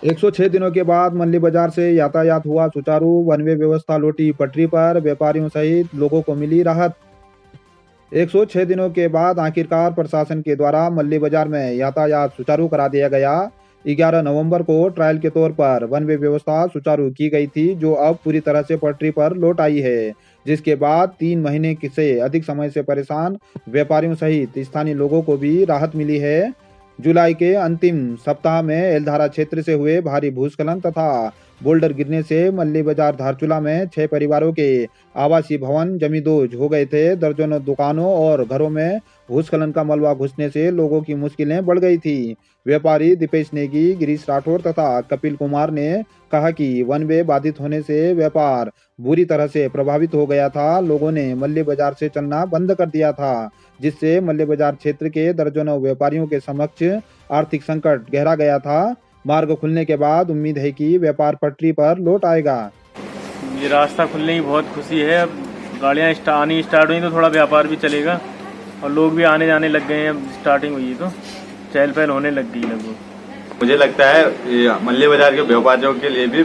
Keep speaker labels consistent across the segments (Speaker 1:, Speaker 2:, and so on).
Speaker 1: 106 दिनों के बाद मंडी बाजार से यातायात हुआ सुचारू, वन वे व्यवस्था लौटी पटरी पर, व्यापारियों सहित लोगों को मिली राहत। 106 दिनों के बाद आखिरकार प्रशासन के द्वारा मल्ली बाजार में यातायात सुचारू करा दिया गया। 11 नवंबर को ट्रायल के तौर पर वन वे व्यवस्था सुचारू की गई थी, जो अब पूरी तरह से पटरी पर लौट आई है, जिसके बाद 3 महीने से अधिक समय से परेशान व्यापारियों सहित स्थानीय लोगों को भी राहत मिली है। जुलाई के अंतिम सप्ताह में एलधारा क्षेत्र से हुए भारी भूस्खलन तथा बोल्डर गिरने से मल्ली बाजार धारचूला में 6 परिवारों के आवासीय भवन जमींदोज हो गए थे। दर्जनों दुकानों और घरों में भूस्खलन का मलबा घुसने से लोगों की मुश्किलें बढ़ गई थी। व्यापारी दीपेश नेगी, गिरीश राठौर तथा कपिल कुमार ने कहा कि वन वे बाधित होने से व्यापार बुरी तरह से प्रभावित हो गया था। लोगों ने मल्ली बाजार से चलना बंद कर दिया था, जिससे मल्ली बाजार क्षेत्र के दर्जनों व्यापारियों के समक्ष आर्थिक संकट गहरा गया था। मार्ग खुलने के बाद उम्मीद है कि व्यापार पटरी पर लौट आएगा।
Speaker 2: ये रास्ता खुलने की बहुत खुशी है। अब गाड़ियाँ आनी स्टार्ट हुई तो थोड़ा व्यापार भी चलेगा और लोग भी आने जाने लग गए हैं। अब स्टार्टिंग हुई है तो चहल पहल होने लग गई लगभग।
Speaker 3: मुझे लगता है मल्ली बाजार के व्यापारियों के लिए भी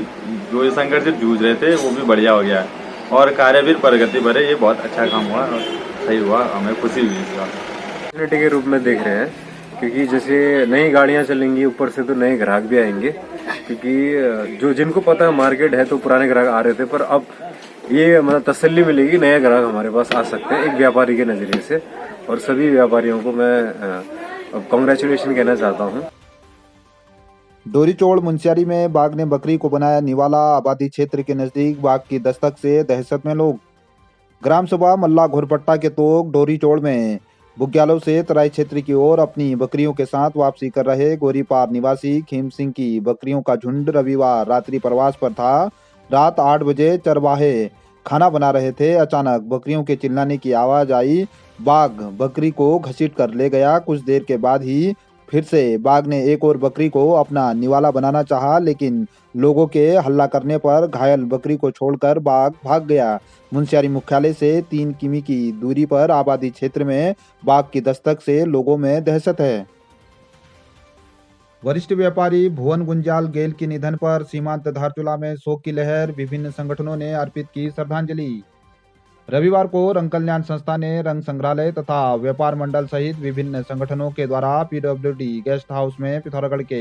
Speaker 3: जो ये संकट से जूझ रहे थे वो भी बढ़िया हो गया है और कार्य भी प्रगति पर है। ये बहुत अच्छा काम हुआ और सही हुआ, हमें खुशी हुई इस बात।
Speaker 4: अपॉर्चुनिटी के रूप में देख रहे हैं, क्योंकि जैसे नई गाड़ियां चलेंगी ऊपर से तो नए ग्राहक भी आएंगे, क्योंकि जो जिनको पता है मार्केट है तो पुराने ग्राहक आ रहे थे, पर अब ये मतलब तसल्ली मिलेगी, नए ग्राहक हमारे पास आ सकते हैं एक व्यापारी के नजरिए से। और सभी व्यापारियों को मैं कांग्रेचुलेशन कहना चाहता हूँ।
Speaker 1: डोरीचोड़ मुंशियारी में बाघ ने बकरी को बनाया निवाला। आबादी क्षेत्र के नजदीक बाघ की दस्तक से दहशत में लोग। ग्राम सभा मल्ला घोरपट्टा के तोक डोरीचोड़ में बुग्यालों से तराई क्षेत्र की ओर अपनी बकरियों के साथ वापसी कर रहे गोरीपार निवासी खीम सिंह की बकरियों का झुंड रविवार रात्रि प्रवास पर था। रात 8 बजे चरवाहे खाना बना रहे थे। अचानक बकरियों के चिल्लाने की आवाज आई। बाघ बकरी को घसीट कर ले गया। कुछ देर के बाद ही फिर से बाघ ने एक और बकरी को अपना निवाला बनाना चाहा, लेकिन लोगों के हल्ला करने पर घायल बकरी को छोड़कर बाघ भाग गया। मुंशियारी मुख्यालय से 3 किमी की दूरी पर आबादी क्षेत्र में बाघ की दस्तक से लोगों में दहशत है। वरिष्ठ व्यापारी भुवन गुंजाल गेल के निधन पर सीमांत धारचूला में शोक की लहर। विभिन्न संगठनों ने अर्पित की श्रद्धांजलि। रविवार को रंग कल्याण संस्था ने रंग संग्रहालय तथा व्यापार मंडल सहित विभिन्न संगठनों के द्वारा पीडब्ल्यूडी गेस्ट हाउस में पिथौरागढ़ के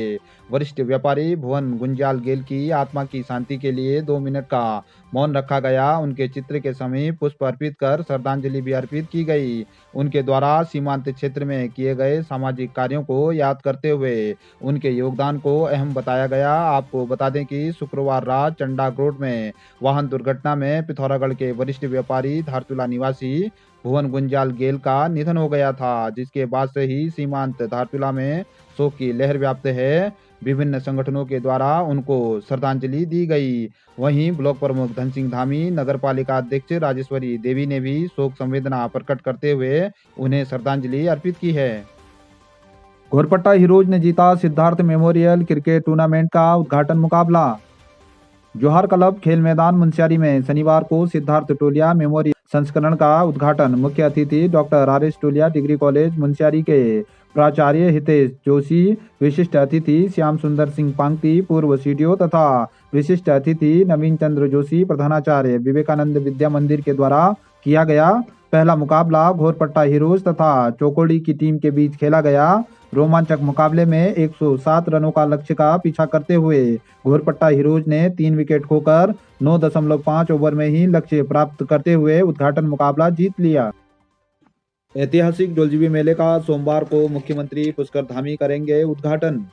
Speaker 1: वरिष्ठ व्यापारी भुवन गुंजाल गेल की आत्मा की शांति के लिए 2 मिनट का मौन रखा गया। उनके चित्र के समीप पुष्प अर्पित कर श्रद्धांजलि भी अर्पित की गई। उनके द्वारा सीमांत क्षेत्र में किए गए सामाजिक कार्यों को याद करते हुए उनके योगदान को अहम बताया गया। आपको बता दें कि शुक्रवार रात चंडाक रोड में वाहन दुर्घटना में पिथौरागढ़ के वरिष्ठ व्यापारी धारचूला निवासी भुवन गुंजाल गेल का निधन हो गया था, जिसके बाद से ही सीमांत धारचूला में शोक की लहर व्याप्त है। विभिन्न संगठनों के द्वारा उनको श्रद्धांजलि दी गई। वहीं ब्लॉक प्रमुख धन सिंह धामी, नगर पालिका अध्यक्ष राजेश्वरी देवी ने भी शोक संवेदना प्रकट करते हुए उन्हें श्रद्धांजलि अर्पित की है। घोरपट्टा हीरोज ने जीता सिद्धार्थ मेमोरियल क्रिकेट टूर्नामेंट का उद्घाटन मुकाबला। जोहार क्लब खेल मैदान मुंशियारी में शनिवार को सिद्धार्थ टोलिया मेमोरियल संस्करण का उद्घाटन मुख्य अतिथि डॉक्टर आर एस टोलिया डिग्री कॉलेज मुंशियारी के प्राचार्य हितेश जोशी, विशिष्ट अतिथि श्याम सुंदर सिंह पांगती पूर्व सीडीओ तथा विशिष्ट अतिथि नवीन चंद्र जोशी प्रधानाचार्य विवेकानंद विद्या मंदिर के द्वारा किया गया। पहला मुकाबला घोरपट्टा हीरोज तथा चौकोड़ी की टीम के बीच खेला गया। रोमांचक मुकाबले में 107 रनों का लक्ष्य का पीछा करते हुए घोरपट्टा हीरोज ने 3 विकेट खोकर 9.5 ओवर में ही लक्ष्य प्राप्त करते हुए उद्घाटन मुकाबला जीत लिया। ऐतिहासिक जोलजीबी मेले का सोमवार को मुख्यमंत्री पुष्कर धामी करेंगे उद्घाटन।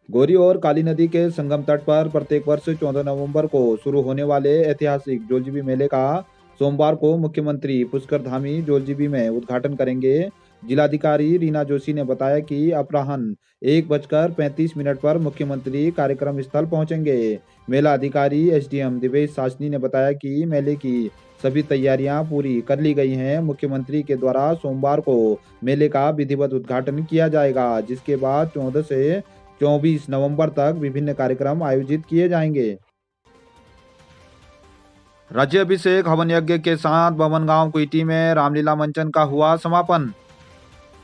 Speaker 1: गोरी और काली नदी के संगम तट पर प्रत्येक वर्ष 14 नवंबर को शुरू होने वाले ऐतिहासिक जोलजीबी मेले का सोमवार को मुख्यमंत्री पुष्कर धामी जोलजीबी में उद्घाटन करेंगे। जिलाधिकारी रीना जोशी ने बताया कि अपराह्न 1:35 पर मुख्यमंत्री कार्यक्रम स्थल पहुंचेंगे। मेला अधिकारी एसडीएम दिवेश सासनी ने बताया कि मेले की सभी तैयारियां पूरी कर ली गई हैं। मुख्यमंत्री के द्वारा सोमवार को मेले का विधिवत उद्घाटन किया जाएगा, जिसके बाद 14 से 24 नवंबर तक विभिन्न कार्यक्रम आयोजित किए जाएंगे। राज्याभिषेक हवन यज्ञ के साथ बमनगांव कुईटी में रामलीला मंचन का हुआ समापन।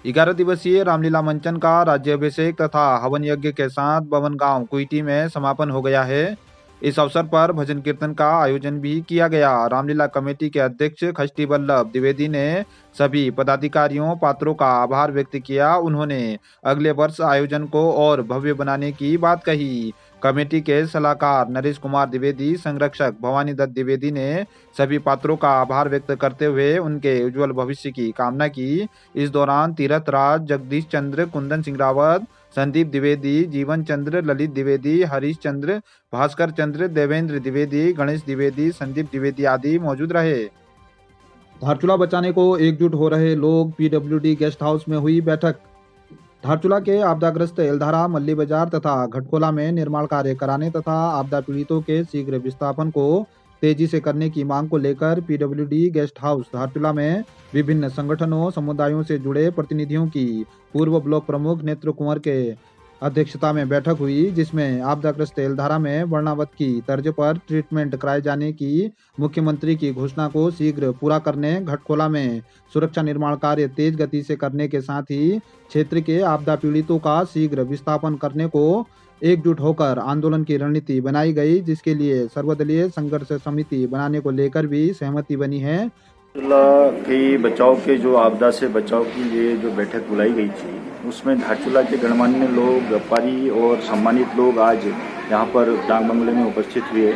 Speaker 1: 11 दिवसीय रामलीला मंचन का राज्याभिषेक तथा हवन यज्ञ के साथ बवन गांव कुईटी में समापन हो गया है। इस अवसर पर भजन कीर्तन का आयोजन भी किया गया। रामलीला कमेटी के अध्यक्ष खष्टी वल्लभ द्विवेदी ने सभी पदाधिकारियों पात्रों का आभार व्यक्त किया। उन्होंने अगले वर्ष आयोजन को और भव्य बनाने की बात कही। कमेटी के सलाहकार नरेश कुमार द्विवेदी, संरक्षक भवानी दत्त द्विवेदी ने सभी पात्रों का आभार व्यक्त करते हुए उनके उज्जवल भविष्य की कामना की। इस दौरान तीरथ राज, जगदीश चंद्र, कुंदन सिंह रावत, संदीप द्विवेदी, जीवन चंद्र, ललित द्विवेदी, हरीश चंद्र, भास्कर चंद्र, देवेंद्र द्विवेदी, गणेश द्विवेदी, संदीप द्विवेदी आदि मौजूद रहे। धारचूला बचाने को एकजुट हो रहे लोग, पीडब्ल्यूडी गेस्ट हाउस में हुई बैठक। धारचूला के आपदाग्रस्त एलधारा, मल्ली बाजार तथा घटकोला में निर्माण कार्य कराने तथा आपदा पीड़ितों के शीघ्र विस्थापन को तेजी से करने की मांग को लेकर पीडब्ल्यूडी गेस्ट हाउस धारचूला में विभिन्न संगठनों समुदायों से जुड़े प्रतिनिधियों की पूर्व ब्लॉक प्रमुख नेत्र कुंवर के अध्यक्षता में बैठक हुई, जिसमें आपदाग्रस्त एलधारा में वर्णावत की तर्ज पर ट्रीटमेंट कराए जाने की मुख्यमंत्री की घोषणा को शीघ्र पूरा करने, घटकोला में सुरक्षा निर्माण कार्य तेज गति से करने के साथ ही क्षेत्र के आपदा पीड़ितों का शीघ्र विस्थापन करने को एकजुट होकर आंदोलन की रणनीति बनाई गई, जिसके लिए सर्वदलीय संघर्ष समिति बनाने को लेकर भी सहमति बनी है।
Speaker 5: धारचूला के बचाव के जो आपदा से बचाव की ये जो बैठक बुलाई गई थी, उसमें धारचूला के गणमान्य लोग, व्यापारी और सम्मानित लोग आज यहाँ पर डाक बंगले में उपस्थित हुए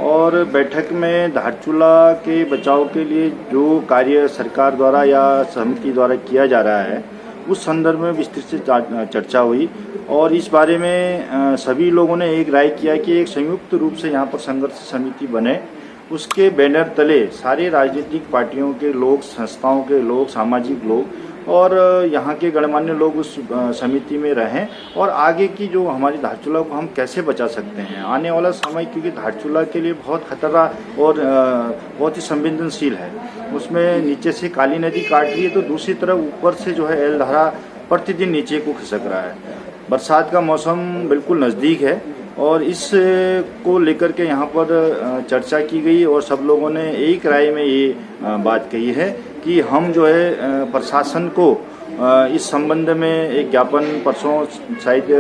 Speaker 5: और बैठक में धारचूला के बचाव के लिए जो कार्य सरकार द्वारा या समिति द्वारा किया जा रहा है उस संदर्भ में विस्तृत से चर्चा हुई और इस बारे में सभी लोगों ने एक राय किया कि एक संयुक्त रूप से यहाँ पर संघर्ष समिति बने, उसके बैनर तले सारे राजनीतिक पार्टियों के लोग, संस्थाओं के लोग, सामाजिक लोग और यहाँ के गणमान्य लोग उस समिति में रहें और आगे की जो हमारी धारचूला को हम कैसे बचा सकते हैं। आने वाला समय क्योंकि धारचूला के लिए बहुत खतरा और बहुत ही संवेदनशील है, उसमें नीचे से काली नदी काट रही है तो दूसरी तरफ ऊपर से जो है एलधारा प्रतिदिन नीचे को खिसक रहा है। बरसात का मौसम बिल्कुल नज़दीक है और इस को लेकर के यहाँ पर चर्चा की गई और सब लोगों ने एक राय में ये बात कही है कि हम जो है प्रशासन को इस संबंध में एक ज्ञापन परसों शायद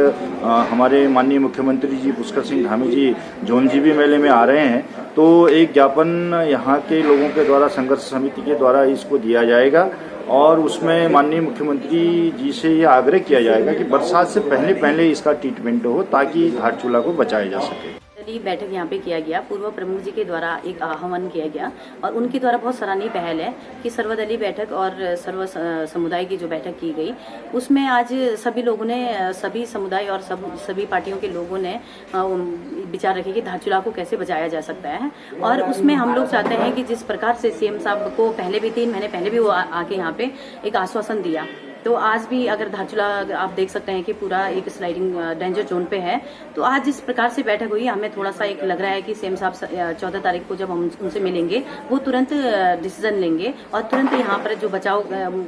Speaker 5: हमारे माननीय मुख्यमंत्री जी पुष्कर सिंह धामी जी जोनजीबी मेले में आ रहे हैं, तो एक ज्ञापन यहाँ के लोगों के द्वारा संघर्ष समिति के द्वारा इसको दिया जाएगा और उसमें माननीय मुख्यमंत्री जी से ये आग्रह किया जाएगा कि बरसात से पहले इसका ट्रीटमेंट हो ताकि धारचूला को बचाया जा सके।
Speaker 6: बैठक यहाँ पे किया गया, पूर्व प्रमुख जी के द्वारा एक आह्वान किया गया और उनके द्वारा बहुत सराहनीय पहल है कि सर्वदलीय बैठक और सर्व समुदाय की जो बैठक की गई उसमें आज सभी लोगों ने, सभी समुदाय और सभी पार्टियों के लोगों ने विचार रखे कि धारचूला को कैसे बचाया जा सकता है और उसमें हम लोग चाहते हैं कि जिस प्रकार से सीएम साहब को पहले भी 3 महीने पहले भी वो आके यहाँ पे एक आश्वासन दिया, तो आज भी अगर धारचूला आप देख सकते हैं कि पूरा एक स्लाइडिंग डेंजर जोन पे है, तो आज जिस प्रकार से बैठक हुई हमें थोड़ा सा एक लग रहा है कि सीएम साहब 14 तारीख को जब हम उनसे मिलेंगे वो तुरंत डिसीजन लेंगे और तुरंत यहाँ पर जो बचाव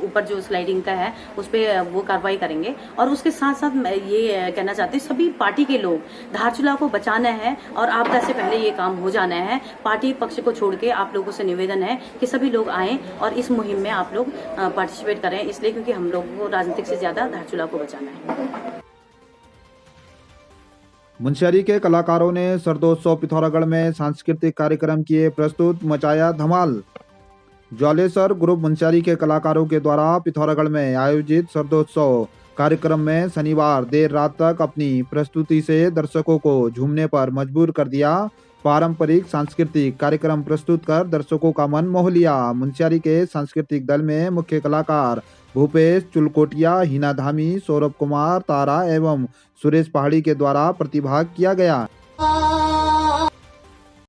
Speaker 6: ऊपर जो स्लाइडिंग का है उस पर वो कार्रवाई करेंगे। और उसके साथ साथ मैं ये कहना चाहती हूँ सभी पार्टी के लोग, धारचूला को बचाना है और आपदा से पहले ये काम हो जाना है। पार्टी पक्ष को छोड़ के आप लोगों से निवेदन है कि सभी लोग आएँ और इस मुहिम में आप लोग पार्टिसिपेट करें, इसलिए क्योंकि हम लोग को राजनीतिक से ज्यादा धारचूला को बचाना है।
Speaker 1: मुंशियारी के कलाकारों ने सरदोत्सव पिथौरागढ़ में सांस्कृतिक कार्यक्रम किए प्रस्तुत, मचाया धमाल। ज्वालेसर ग्रुप मुंशियारी के कलाकारों के द्वारा पिथौरागढ़ में आयोजित सरदोत्सव कार्यक्रम में शनिवार देर रात तक अपनी प्रस्तुति से दर्शकों को झूमने पर मजबूर कर दिया। पारंपरिक सांस्कृतिक कार्यक्रम प्रस्तुत कर दर्शकों का मन मोह लिया। मुंशियारी के सांस्कृतिक दल में मुख्य कलाकार भूपेश चुलकोटिया, हिना धामी, सौरभ कुमार, तारा एवं सुरेश पहाड़ी के द्वारा प्रतिभाग किया गया।